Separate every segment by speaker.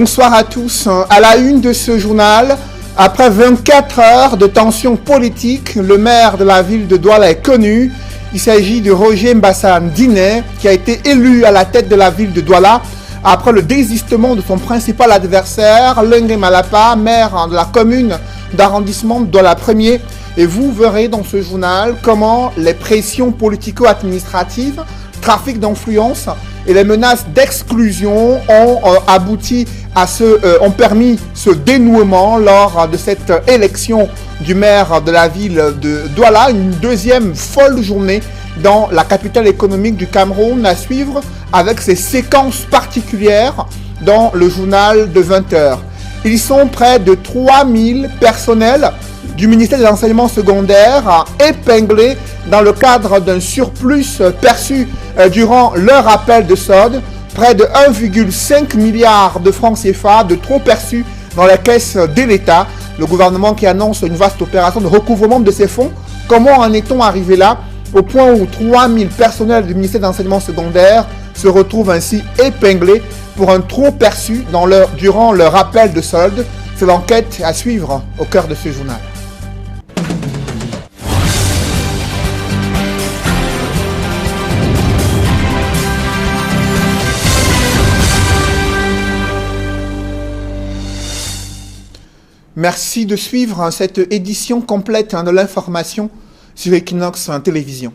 Speaker 1: Bonsoir à tous. À la une de ce journal, après 24 heures de tension politique, le maire de la ville de Douala est connu. Il s'agit de Roger Mbassane Diné, qui a été élu à la tête de la ville de Douala après le désistement de son principal adversaire, Lengue Malapa, maire de la commune d'arrondissement de Douala 1er. Et vous verrez dans ce journal comment les pressions politico-administratives, trafic d'influence et les menaces d'exclusion ont abouti à ont permis ce dénouement lors de cette élection du maire de la ville de Douala, une deuxième folle journée dans la capitale économique du Cameroun à suivre avec ses séquences particulières dans le journal de 20h. Ils sont près de 3000 personnels du ministère de l'enseignement secondaire épinglés dans le cadre d'un surplus perçu durant leur appel de solde, près de 1,5 milliard de francs CFA de trop perçus dans la caisse de l'État. Le gouvernement qui annonce une vaste opération de recouvrement de ces fonds. Comment en est-on arrivé là, au point où 3000 personnels du ministère de l'enseignement secondaire se retrouvent ainsi épinglés pour un trop perçu durant leur appel de solde? C'est l'enquête à suivre au cœur de ce journal. Merci de suivre cette édition complète de l'information sur Equinox Télévision.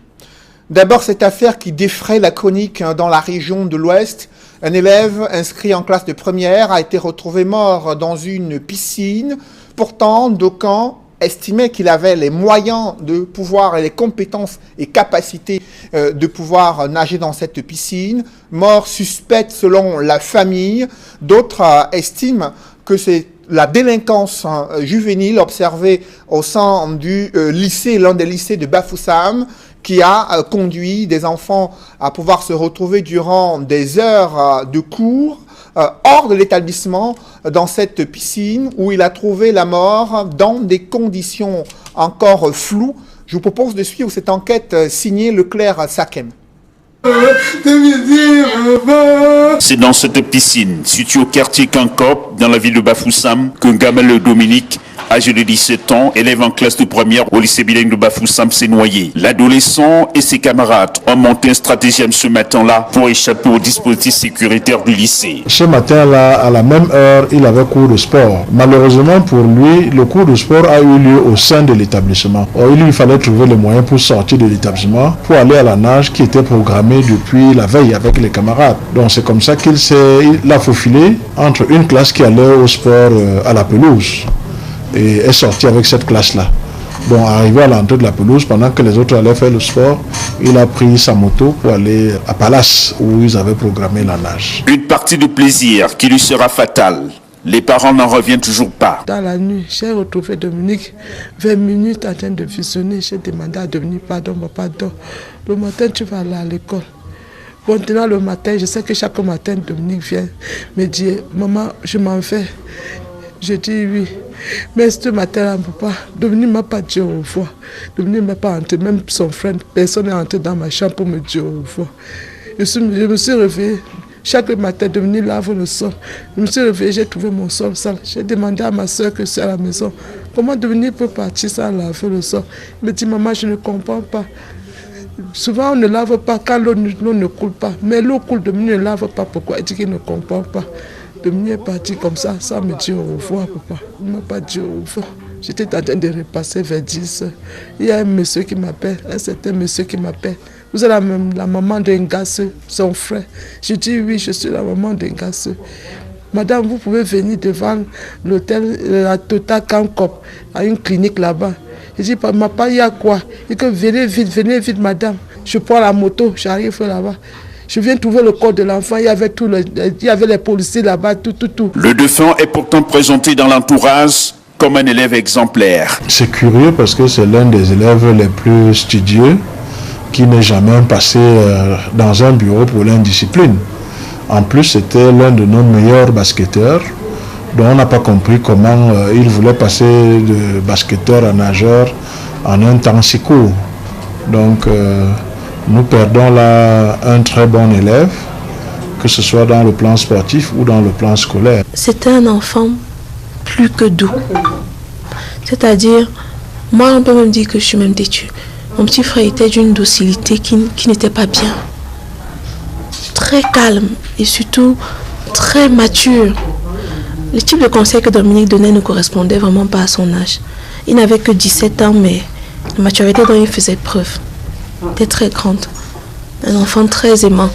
Speaker 1: D'abord, cette affaire qui défraie la chronique dans la région de l'Ouest. Un élève inscrit en classe de première a été retrouvé mort dans une piscine. Pourtant, d'aucuns estimaient qu'il avait les moyens de pouvoir et les compétences et capacités de pouvoir nager dans cette piscine. Mort suspecte selon la famille. D'autres estiment que c'est la délinquance juvénile observée au sein du lycée, l'un des lycées de Bafoussam, qui a conduit des enfants à pouvoir se retrouver durant des heures de cours hors de l'établissement dans cette piscine où il a trouvé la mort dans des conditions encore floues. Je vous propose de suivre cette enquête signée Leclerc Sakem.
Speaker 2: C'est dans cette piscine, située au quartier Kankop, dans la ville de Bafoussam, que Gamel Dominique, âgé de 17 ans, élève en classe de première au lycée bilingue de Bafoussam, s'est noyé. L'adolescent et ses camarades ont monté un stratagème ce matin-là pour échapper au dispositif sécuritaire du lycée.
Speaker 3: Ce matin-là, à la même heure, il avait cours de sport. Malheureusement pour lui, le cours de sport a eu lieu au sein de l'établissement. Or, il lui fallait trouver les moyens pour sortir de l'établissement, pour aller à la nage qui était programmée depuis la veille avec les camarades. Donc c'est comme ça qu'il a faufilé entre une classe qui allait au sport à la pelouse et est sorti avec cette classe-là. Donc arrivé à l'entrée de la pelouse, pendant que les autres allaient faire le sport, il a pris sa moto pour aller à Palace où ils avaient programmé la nage.
Speaker 2: Une partie de plaisir qui lui sera fatale. Les parents n'en reviennent toujours pas.
Speaker 4: Dans la nuit, j'ai retrouvé Dominique 20 minutes en train de visionner. J'ai demandé à Dominique, pardon, pardon. Le matin, tu vas aller à l'école. Maintenant, le matin, je sais que chaque matin, Dominique vient me dire, maman, je m'en vais. Je dis oui. Mais ce matin-là, papa, Dominique ne m'a pas dit au revoir. Dominique ne m'a pas entré, même son frère, personne n'est entré dans ma chambre pour me dire au revoir. Je me suis réveillée. Chaque matin, Dominique lave le sol. Je me suis réveillée, j'ai trouvé mon sol sale. J'ai demandé à ma soeur que c'est à la maison. Comment Dominique peut partir sans laver le sol? Elle me dit, maman, je ne comprends pas. Souvent, on ne lave pas quand l'eau ne coule pas. Mais l'eau coule, Dominique ne lave pas. Pourquoi? Elle dit qu'il ne comprend pas. Dominique est parti comme ça, sans me dire au revoir, papa. Il ne m'a pas dit au revoir. J'étais en train de repasser vers 10 heures. Il y a un monsieur qui m'appelle, un certain monsieur qui m'appelle. Vous êtes la maman d'un gasseux, son frère. Je dis oui, je suis la maman d'un gasseux. Madame, vous pouvez venir devant l'hôtel, la Total Kankop, à une clinique là-bas. Je dis, papa, il y a quoi? Il dit, venez vite, madame. Je prends la moto, j'arrive là-bas. Je viens trouver le corps de l'enfant, il y avait les policiers là-bas, tout.
Speaker 2: Le défunt est pourtant présenté dans l'entourage comme un élève exemplaire.
Speaker 3: C'est curieux parce que c'est l'un des élèves les plus studieux qui n'est jamais passé dans un bureau pour l'indiscipline. En plus, c'était l'un de nos meilleurs basketteurs, dont on n'a pas compris comment il voulait passer de basketteur à nageur en un temps si court. Donc, nous perdons là un très bon élève que ce soit dans le plan sportif ou dans le plan scolaire.
Speaker 4: C'était un enfant plus que doux. C'est-à-dire, moi on peut même dire que je suis même têtue. Mon petit frère était d'une docilité qui n'était pas bien. Très calme et surtout très mature. Le type de conseil que Dominique donnait ne correspondait vraiment pas à son âge. Il n'avait que 17 ans, mais la maturité dont il faisait preuve était très grande. Un enfant très aimant,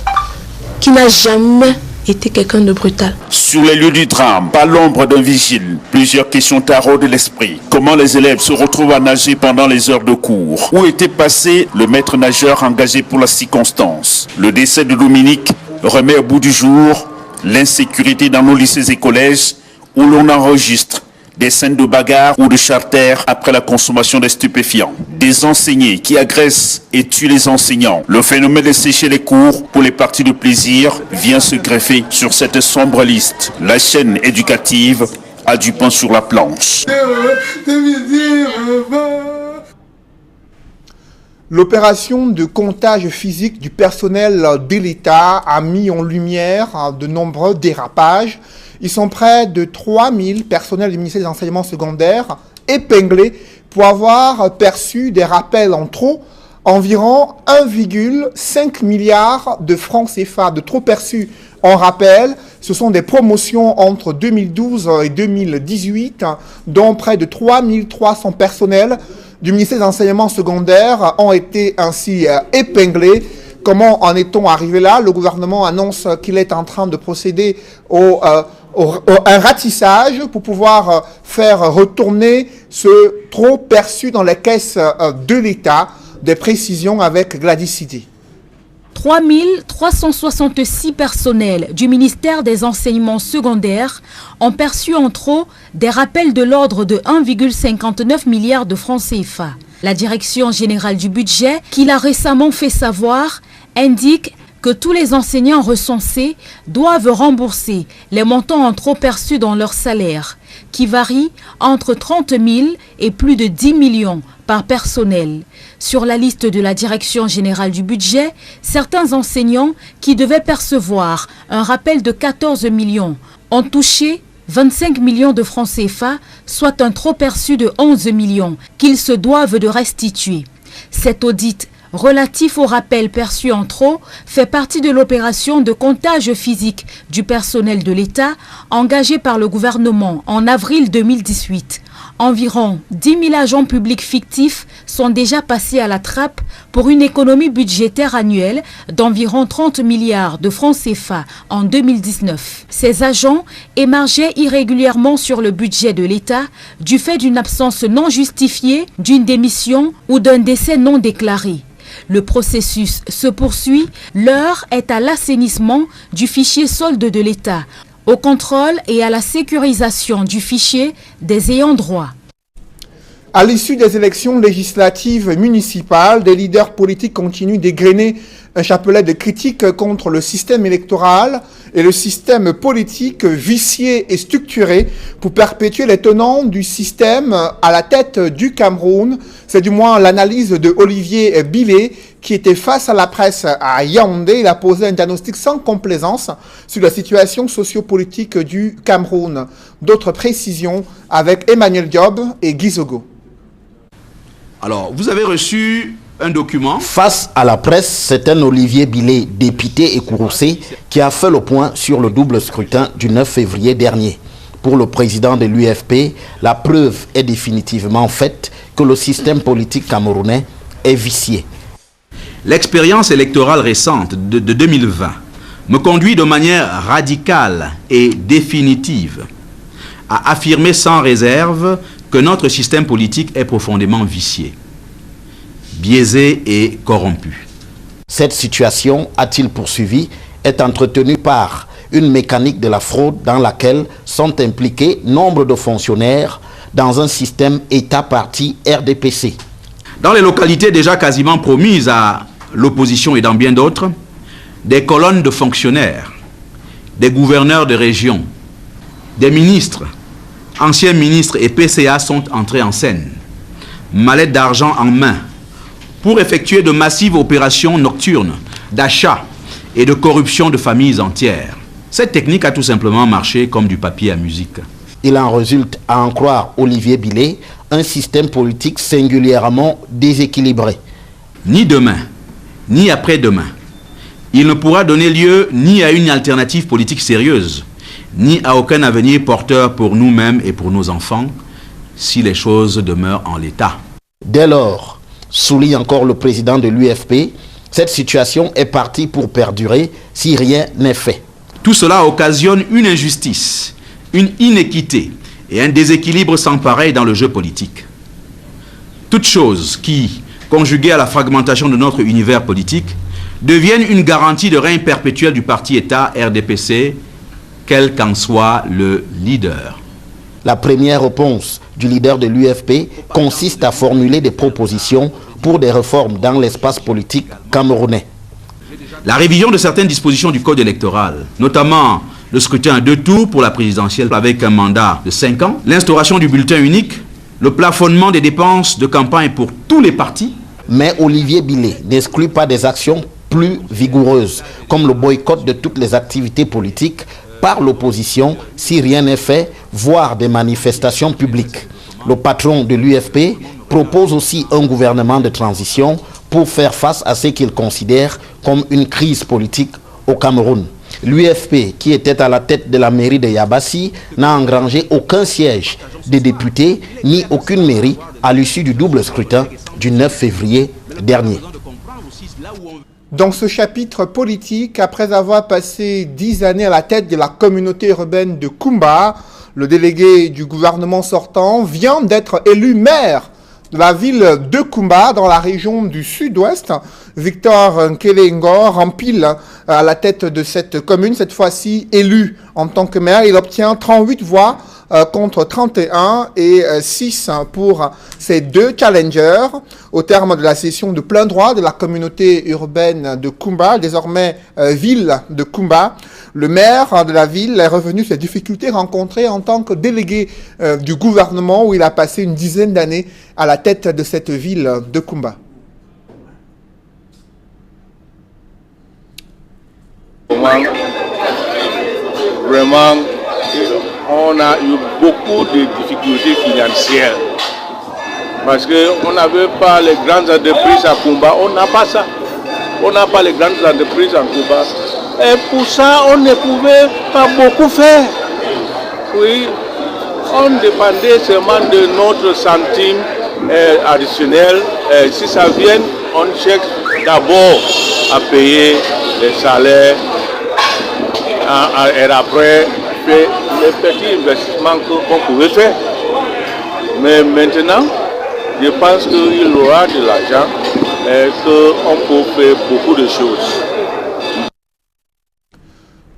Speaker 4: qui n'a jamais été quelqu'un de brutal.
Speaker 2: Sur les lieux du drame, pas l'ombre d'un vigile, plusieurs questions taraudent l'esprit. Comment les élèves se retrouvent à nager pendant les heures de cours? Où était passé le maître nageur engagé pour la circonstance? Le décès de Dominique remet au bout du jour l'insécurité dans nos lycées et collèges où l'on enregistre des scènes de bagarre ou de charter après la consommation des stupéfiants. Des enseignants qui agressent et tuent les enseignants. Le phénomène de sécher les cours pour les parties de plaisir vient se greffer sur cette sombre liste. La chaîne éducative a du pain sur la planche.
Speaker 1: L'opération de comptage physique du personnel de l'État a mis en lumière de nombreux dérapages. Ils sont près de 3000 personnels du ministère des enseignements secondaires épinglés pour avoir perçu des rappels en trop, environ 1,5 milliard de francs CFA de trop perçus en rappel. Ce sont des promotions entre 2012 et 2018, dont près de 3300 personnels du ministère des enseignements secondaires ont été ainsi épinglés. Comment en est-on arrivé là? Le gouvernement annonce qu'il est en train de procéder un ratissage pour pouvoir faire retourner ce trop perçu dans les caisses de l'État. Des précisions avec Gladys City.
Speaker 5: 3366 personnels du ministère des enseignements secondaires ont perçu en trop des rappels de l'ordre de 1,59 milliard de francs CFA. La Direction générale du budget, qui l'a récemment fait savoir, indique que tous les enseignants recensés doivent rembourser les montants en trop perçus dans leur salaire, qui varient entre 30 000 et plus de 10 millions par personnel. Sur la liste de la Direction générale du budget, certains enseignants qui devaient percevoir un rappel de 14 millions ont touché 25 millions de francs CFA, soit un trop perçu de 11 millions qu'ils se doivent de restituer. Cet audit relatif au rappel perçu en trop fait partie de l'opération de comptage physique du personnel de l'État engagée par le gouvernement en avril 2018. Environ 10 000 agents publics fictifs sont déjà passés à la trappe pour une économie budgétaire annuelle d'environ 30 milliards de francs CFA en 2019. Ces agents émargeaient irrégulièrement sur le budget de l'État du fait d'une absence non justifiée, d'une démission ou d'un décès non déclaré. Le processus se poursuit, l'heure est à l'assainissement du fichier solde de l'État, au contrôle et à la sécurisation du fichier des ayants droit.
Speaker 1: À l'issue des élections législatives municipales, des leaders politiques continuent d'égrener un chapelet de critiques contre le système électoral et le système politique vicié et structuré pour perpétuer les tenants du système à la tête du Cameroun. C'est du moins l'analyse de Olivier Billet qui était face à la presse à Yaoundé. Il a posé un diagnostic sans complaisance sur la situation sociopolitique du Cameroun. D'autres précisions avec Emmanuel Diop et Guy Zogo.
Speaker 6: Alors, vous avez reçu un document.
Speaker 7: Face à la presse, c'est un Olivier Billet, député et courroucé, qui a fait le point sur le double scrutin du 9 février dernier. Pour le président de l'UFP, la preuve est définitivement faite que le système politique camerounais est vicié.
Speaker 6: L'expérience électorale récente de 2020 me conduit de manière radicale et définitive à affirmer sans réserve que notre système politique est profondément vicié, biaisé et corrompu.
Speaker 7: Cette situation, a-t-il poursuivi, est entretenue par une mécanique de la fraude dans laquelle sont impliqués nombre de fonctionnaires dans un système État-parti RDPC.
Speaker 6: Dans les localités déjà quasiment promises à l'opposition et dans bien d'autres, des colonnes de fonctionnaires, des gouverneurs de région, des ministres, anciens ministres et PCA sont entrés en scène, mallettes d'argent en main, pour effectuer de massives opérations nocturnes d'achat et de corruption de familles entières. Cette technique a tout simplement marché comme du papier à musique.
Speaker 7: Il en résulte, à en croire Olivier Billet, un système politique singulièrement déséquilibré.
Speaker 6: Ni demain, ni après-demain, il ne pourra donner lieu ni à une alternative politique sérieuse, ni à aucun avenir porteur pour nous-mêmes et pour nos enfants, si les choses demeurent en l'état.
Speaker 7: Dès lors, souligne encore le président de l'UFP, cette situation est partie pour perdurer si rien n'est fait.
Speaker 6: Tout cela occasionne une injustice, une inéquité et un déséquilibre sans pareil dans le jeu politique. Toutes choses qui, conjuguées à la fragmentation de notre univers politique, deviennent une garantie de règne perpétuel du parti-État RDPC, quel qu'en soit le leader.
Speaker 7: La première réponse du leader de l'UFP consiste à formuler des propositions pour des réformes dans l'espace politique camerounais.
Speaker 6: La révision de certaines dispositions du code électoral, notamment le scrutin à 2 tours pour la présidentielle avec un mandat de 5 ans, l'instauration du bulletin unique, le plafonnement des dépenses de campagne pour tous les partis.
Speaker 7: Mais Olivier Billet n'exclut pas des actions plus vigoureuses, comme le boycott de toutes les activités politiques par l'opposition si rien n'est fait, voire des manifestations publiques. Le patron de l'UFP propose aussi un gouvernement de transition pour faire face à ce qu'il considère comme une crise politique au Cameroun. L'UFP, qui était à la tête de la mairie de Yabassi, n'a engrangé aucun siège de député ni aucune mairie à l'issue du double scrutin du 9 février dernier.
Speaker 1: Dans ce chapitre politique, après avoir passé 10 années à la tête de la communauté urbaine de Kumba, le délégué du gouvernement sortant vient d'être élu maire de la ville de Kumba, dans la région du sud-ouest. Victor Nkelengo rempile à la tête de cette commune, cette fois-ci élu en tant que maire. Il obtient 38 voix contre 31 et 6 pour ces deux challengers. Au terme de la session de plein droit de la communauté urbaine de Kumba, désormais ville de Kumba, le maire de la ville est revenu sur les difficultés rencontrées en tant que délégué du gouvernement où il a passé une dizaine d'années à la tête de cette ville de Kumba.
Speaker 8: Vraiment, on a eu beaucoup de difficultés financières parce qu'on n'avait pas les grandes entreprises à Kumba, on n'a pas ça. On n'a pas les grandes entreprises à Kumba. Et pour ça, on ne pouvait pas beaucoup faire. Oui, on dépendait seulement de notre centime additionnel. Si ça vient, on cherche d'abord à payer les salaires et après les petits investissements qu'on pouvait faire. Mais maintenant, je pense qu'il y aura de l'argent et qu'on peut faire beaucoup de choses.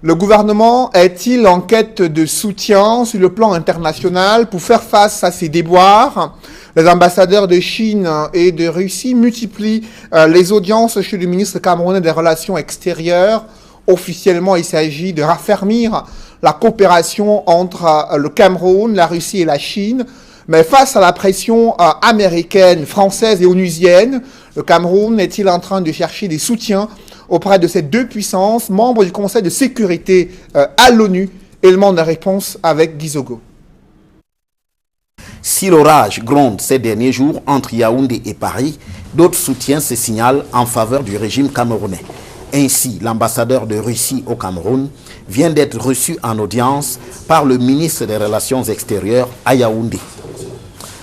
Speaker 1: Le gouvernement est-il en quête de soutien sur le plan international pour faire face à ces déboires? Les ambassadeurs de Chine et de Russie multiplient les audiences chez le ministre camerounais des Relations extérieures. Officiellement, il s'agit de raffermir la coopération entre le Cameroun, la Russie et la Chine. Mais face à la pression américaine, française et onusienne, le Cameroun est-il en train de chercher des soutiens auprès de ces deux puissances, membres du Conseil de sécurité à l'ONU? Élément de réponse avec Gizogo.
Speaker 7: Si l'orage gronde ces derniers jours entre Yaoundé et Paris, d'autres soutiens se signalent en faveur du régime camerounais. Ainsi, l'ambassadeur de Russie au Cameroun vient d'être reçu en audience par le ministre des Relations extérieures à Yaoundé.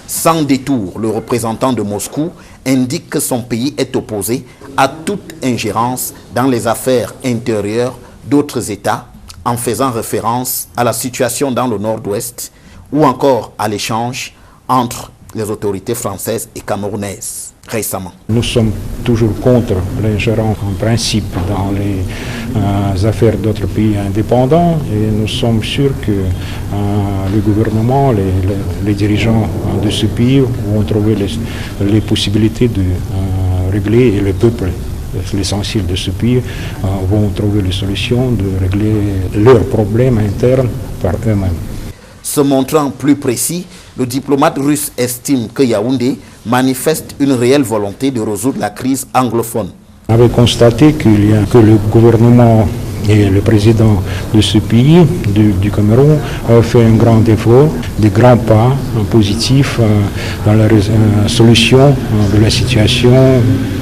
Speaker 7: Sans détour, le représentant de Moscou indique que son pays est opposé à toute ingérence dans les affaires intérieures d'autres États, en faisant référence à la situation dans le nord-ouest ou encore à l'échange entre les autorités françaises et camerounaises récemment.
Speaker 9: Nous sommes toujours contre l'ingérence en principe dans les affaires d'autres pays indépendants et nous sommes sûrs que le gouvernement, les dirigeants de ce pays vont trouver les possibilités de régler et le peuple, l'essentiel de ce pays, vont trouver les solutions de régler leurs problèmes internes par eux-mêmes.
Speaker 7: Se montrant plus précis, le diplomate russe estime que Yaoundé manifeste une réelle volonté de résoudre la crise anglophone.
Speaker 9: On avait constaté que le gouvernement et le président de ce pays, du Cameroun, a fait un grand effort, des grands pas positifs dans la solution de la situation,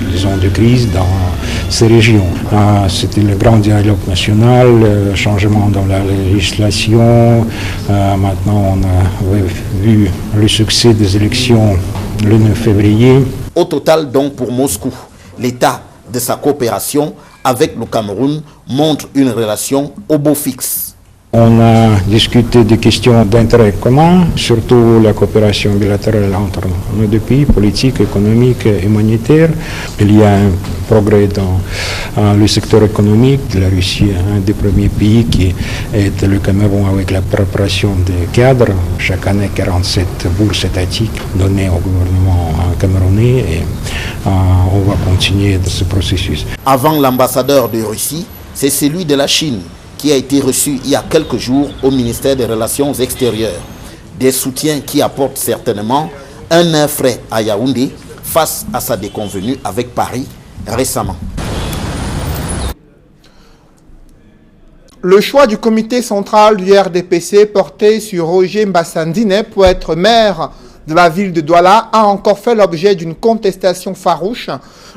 Speaker 9: disons, de crise dans ces régions. C'était le grand dialogue national, le changement dans la législation. Maintenant, on a vu le succès des élections le 9 février.
Speaker 7: Au total, donc, pour Moscou, l'état de sa coopération avec le Cameroun montre une relation au beau fixe.
Speaker 9: On a discuté des questions d'intérêt commun, surtout la coopération bilatérale entre nos deux pays, politique, économique et humanitaire. Il y a un progrès dans le secteur économique. La Russie est un des premiers pays qui aide le Cameroun avec la préparation des cadres. Chaque année, 47 bourses étatiques données au gouvernement camerounais et on va continuer dans ce processus.
Speaker 7: Avant l'ambassadeur de Russie, c'est celui de la Chine qui a été reçu il y a quelques jours au ministère des Relations extérieures. Des soutiens qui apportent certainement un air frais à Yaoundé face à sa déconvenue avec Paris récemment.
Speaker 1: Le choix du comité central du RDPC porté sur Roger Mbassandine pour être maire de la ville de Douala a encore fait l'objet d'une contestation farouche.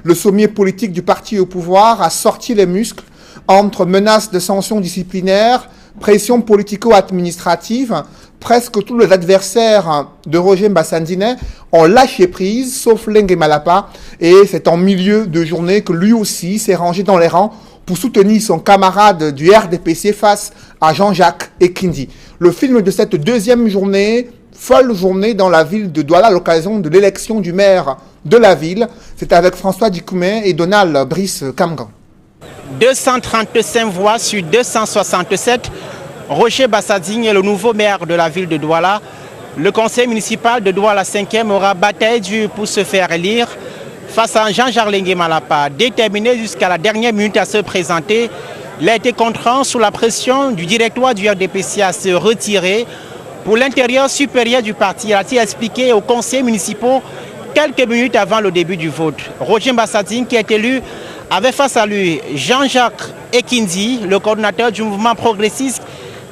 Speaker 1: Le sommier politique du parti au pouvoir a sorti les muscles entre menaces de sanctions disciplinaires, pression politico-administrative. Presque tous les adversaires de Roger Mbassandine ont lâché prise, sauf Lengue Malapa, et c'est en milieu de journée que lui aussi s'est rangé dans les rangs pour soutenir son camarade du RDPC face à Jean-Jacques Ekindi. Le film de cette deuxième journée, folle journée dans la ville de Douala à l'occasion de l'élection du maire de la ville, c'est avec François Dikoumé et Donald Brice Kamgan.
Speaker 10: 235 voix sur 267. Roger Mbassandine est le nouveau maire de la ville de Douala. Le conseil municipal de Douala 5e aura bataille dure pour se faire élire face à Jean-Jacques Lengue Malapa. Déterminé jusqu'à la dernière minute à se présenter, il a été contraint sous la pression du directoire du RDPC à se retirer. Pour l'intérieur supérieur du parti, il a expliqué aux conseillers municipaux quelques minutes avant le début du vote. Roger Mbassandine, qui est élu, avait face à lui Jean-Jacques Ekindi, le coordinateur du mouvement progressiste,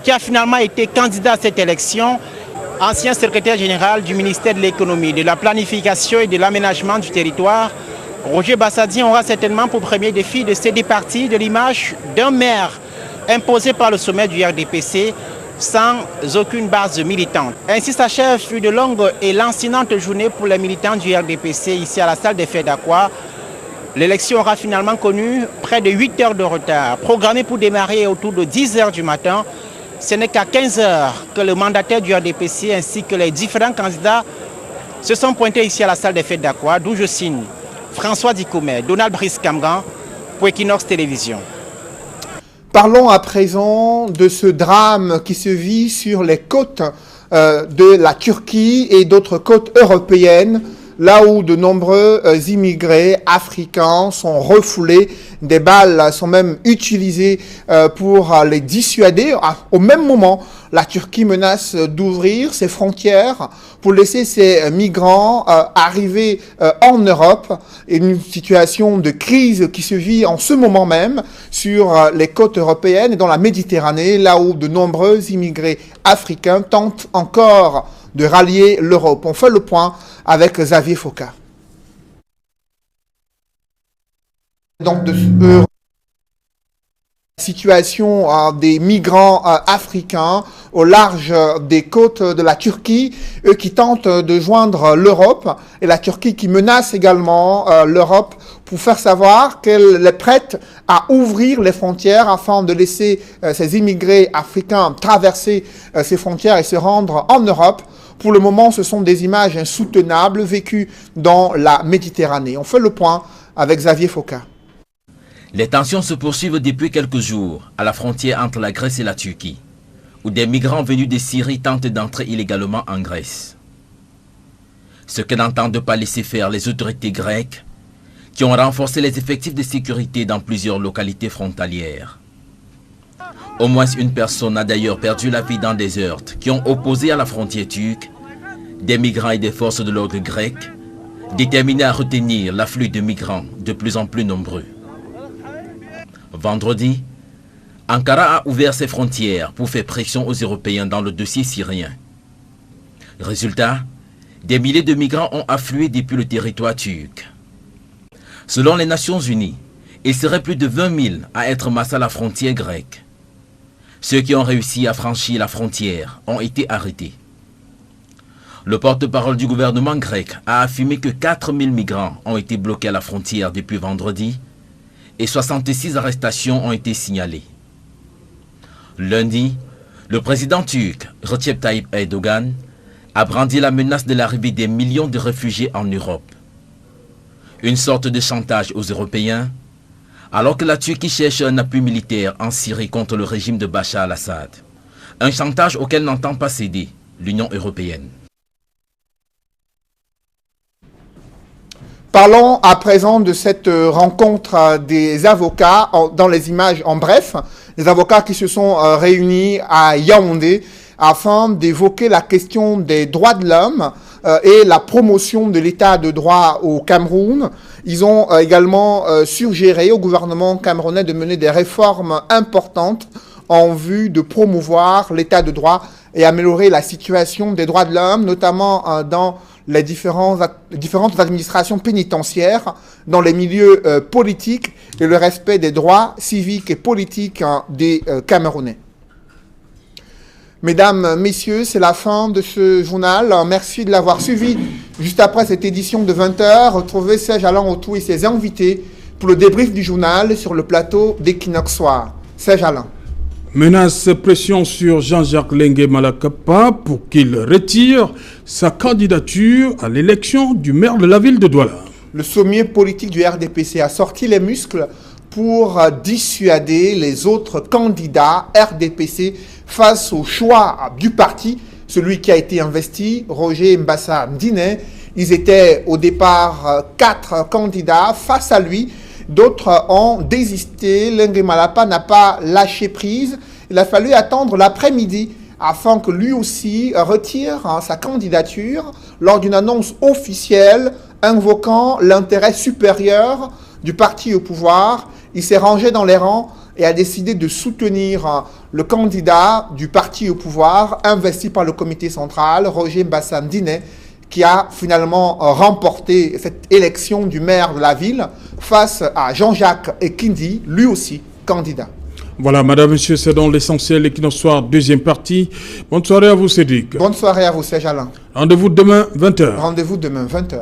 Speaker 10: qui a finalement été candidat à cette élection, ancien secrétaire général du ministère de l'économie, de la planification et de l'aménagement du territoire. Roger Mbassandine aura certainement pour premier défi de se départir de l'image d'un maire imposé par le sommet du RDPC sans aucune base militante. Ainsi s'achève une longue et lancinante journée pour les militants du RDPC ici à la salle des fêtes d'Aqua. L'élection aura finalement connu près de 8 heures de retard, programmée pour démarrer autour de 10 heures du matin. Ce n'est qu'à 15 heures que le mandataire du RDPC ainsi que les différents candidats se sont pointés ici à la salle des fêtes d'Aqua, d'où je signe François Dikoumé, Donald Brice Kamgan pour Equinox Télévision.
Speaker 1: Parlons à présent de ce drame qui se vit sur les côtes de la Turquie et d'autres côtes européennes, là où de nombreux immigrés africains sont refoulés. Des balles sont même utilisées pour les dissuader. Au même moment, la Turquie menace d'ouvrir ses frontières pour laisser ces migrants arriver en Europe. Une situation de crise qui se vit en ce moment même sur les côtes européennes et dans la Méditerranée, là où de nombreux immigrés africains tentent encore de rallier l'Europe. On fait le point avec Xavier Foka. Donc de situation des migrants africains au large des côtes de la Turquie, eux qui tentent de joindre l'Europe, et la Turquie qui menace également l'Europe pour faire savoir qu'elle est prête à ouvrir les frontières afin de laisser ces immigrés africains traverser ces frontières et se rendre en Europe. Pour le moment, ce sont des images insoutenables vécues dans la Méditerranée. On fait le point avec Xavier Foka.
Speaker 11: Les tensions se poursuivent depuis quelques jours à la frontière entre la Grèce et la Turquie, où des migrants venus de Syrie tentent d'entrer illégalement en Grèce. Ce que n'entendent pas laisser faire les autorités grecques, qui ont renforcé les effectifs de sécurité dans plusieurs localités frontalières. Au moins une personne a d'ailleurs perdu la vie dans des heurts qui ont opposé à la frontière turque des migrants et des forces de l'ordre grec, déterminés à retenir l'afflux de migrants de plus en plus nombreux. Vendredi, Ankara a ouvert ses frontières pour faire pression aux Européens dans le dossier syrien. Résultat, des milliers de migrants ont afflué depuis le territoire turc. Selon les Nations Unies, il serait plus de 20 000 à être massés à la frontière grecque. Ceux qui ont réussi à franchir la frontière ont été arrêtés. Le porte-parole du gouvernement grec a affirmé que 4 000 migrants ont été bloqués à la frontière depuis vendredi et 66 arrestations ont été signalées. Lundi, le président turc Recep Tayyip Erdogan a brandi la menace de l'arrivée des millions de réfugiés en Europe. Une sorte de chantage aux Européens, alors que la Turquie cherche un appui militaire en Syrie contre le régime de Bachar al-Assad. Un chantage auquel n'entend pas céder l'Union européenne.
Speaker 1: Parlons à présent de cette rencontre des avocats, dans les images en bref, les avocats qui se sont réunis à Yaoundé afin d'évoquer la question des droits de l'homme et la promotion de l'état de droit au Cameroun. Ils ont également suggéré au gouvernement camerounais de mener des réformes importantes en vue de promouvoir l'état de droit et améliorer la situation des droits de l'homme, notamment dans les différentes administrations pénitentiaires, dans les milieux politiques et le respect des droits civiques et politiques des Camerounais. Mesdames, Messieurs, c'est la fin de ce journal. Merci de l'avoir suivi. Juste après cette édition de 20h, retrouvez Serge Alain Autou et ses invités pour le débrief du journal sur le plateau d'Equinox Soir. Serge Alain.
Speaker 12: Menace pression sur Jean-Jacques Lengue Malakapa pour qu'il retire sa candidature à l'élection du maire de la ville de Douala. Le sommier politique du RDPC a sorti les muscles pour dissuader les autres candidats RDPC face au choix du parti, celui qui a été investi, Roger Mbassa Ndiné. Ils étaient au départ 4 candidats face à lui. D'autres ont désisté. Lengue Malapa n'a pas lâché prise. Il a fallu attendre l'après-midi afin que lui aussi retire sa candidature lors d'une annonce officielle invoquant l'intérêt supérieur du parti au pouvoir. Il s'est rangé dans les rangs et a décidé de soutenir le candidat du parti au pouvoir investi par le comité central, Roger Mbassa Ndiné, qui a finalement remporté cette élection du maire de la ville face à Jean-Jacques Ekindi, lui aussi candidat. Voilà, madame, monsieur, c'est donc l'essentiel Equinox Soir, deuxième partie. Bonne soirée à vous, Cédric. Bonne soirée à vous, Serge Alain. Rendez-vous demain, 20h. Rendez-vous demain, 20h.